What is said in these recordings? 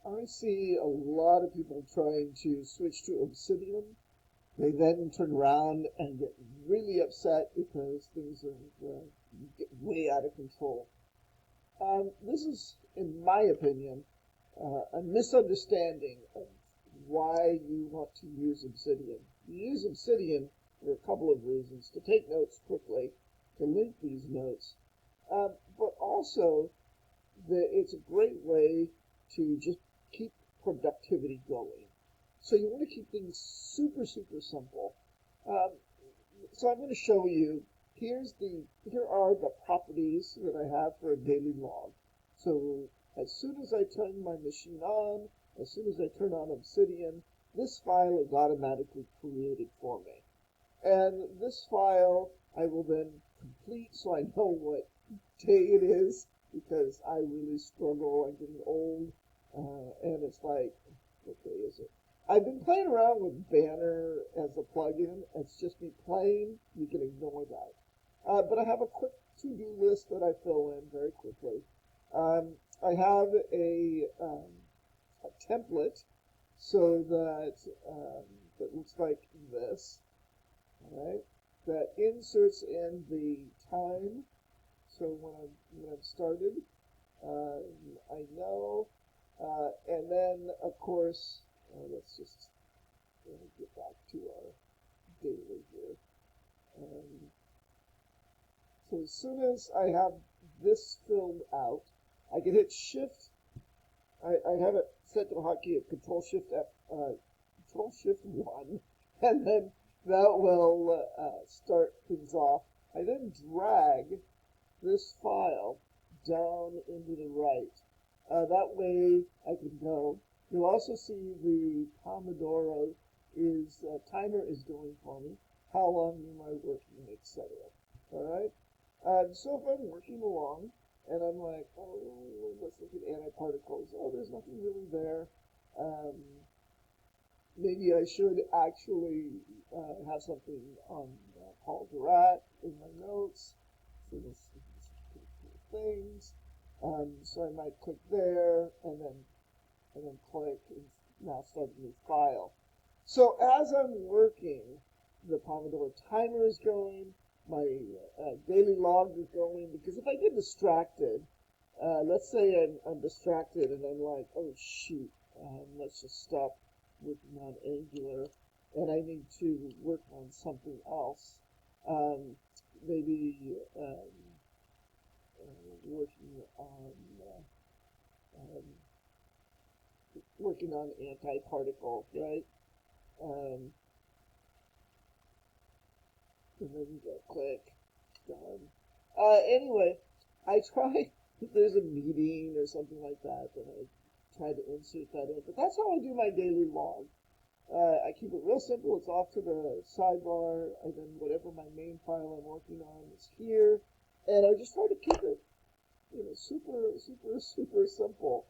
I see a lot of people trying to switch to Obsidian. They then turn around and get really upset because things are get way out of control. This is, in my opinion, a misunderstanding of why you want to use Obsidian. You use Obsidian for a couple of reasons: to take notes quickly, to link these notes, but also that it's a great way to just keep productivity going. So you want to keep things super, super simple. Um, so I'm going to show you, here are the properties that I have for a daily log. So as soon as I turn my machine on, as soon as I turn on Obsidian, this file is automatically created for me. And this file I will then complete so I know what day it is, because I really struggle. I'm getting old, and it's like, what day is it? I've been playing around with Banner as a plugin. It's just me playing. You can ignore that. But I have a quick to-do list that I fill in very quickly. I have a template so that that looks like this, all right? That inserts in the time. So when I'm started, I know, and then of course, let's just get back to our daily here. Um, so as soon as I have this filled out, I can hit Shift. I have it set to a hotkey of Control Shift 1, and then that will start things off. I then drag this file down into the right. That way I can go. You'll also see the Pomodoro timer is going for me. How long am I working, etc. All right. So if I'm working along and I'm like, oh, let's look at antiparticles. Oh, there's nothing really there. Um, Maybe I should actually have something on Paul Gerat in my notes. So this is pretty cool things. So I might click there and then click and now start a new file. So as I'm working, the Pomodoro timer is going, my daily log is going, because if I get distracted, let's say I'm distracted and I'm like, oh shoot, let's just stop working on Angular and I need to work on something else. Maybe um, working on antiparticle, right? Um, and then you go click, done. Anyway, I try, if there's a meeting or something like that, then I try to insert that in. But that's how I do my daily log. I keep it real simple. It's off to the sidebar, and then whatever my main file I'm working on is here. And I just try to keep it, super, super, super simple.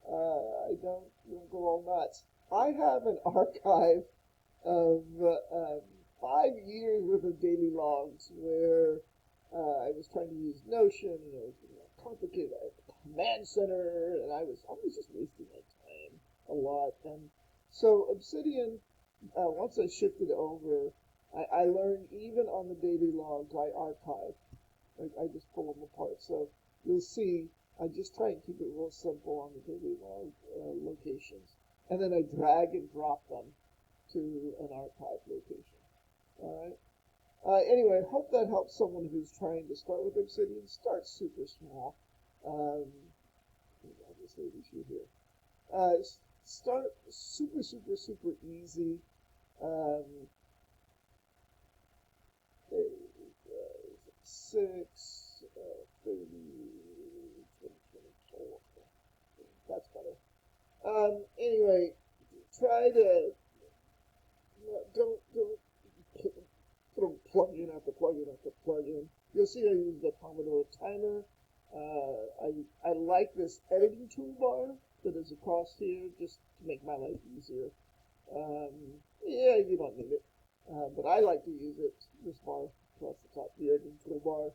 I don't go all nuts. I have an archive of 5 years worth of daily logs where I was trying to use Notion, and it was complicated. I had a command center, and I was just wasting my time a lot. And so Obsidian, once I shifted over, I learned even on the daily logs I archive. I just pull them apart. So you'll see I just try and keep it real simple on the daily log locations. And then I drag and drop them to an archive location. All right. Anyway, I hope that helps someone who's trying to start with Obsidian. Start super small. I'll just leave you here. Start super, super, super easy. Um, 6, 30, 2024. That's better. Anyway, try to don't put a plug-in after plug-in after plug-in. You'll see I use the Pomodoro Timer. I like this editing toolbar that is across here just to make my life easier. Yeah, you don't need it, but I like to use it, this bar across the top, the editing toolbar.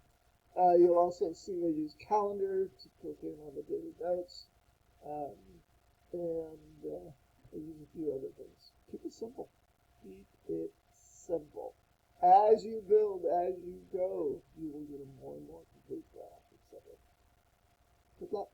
You'll also see I use calendar to click in on the daily notes. Um, and I use a few other things. Keep it simple. Keep it simple. As you build, as you go, you will get a more and more complete graph, etc. Good luck.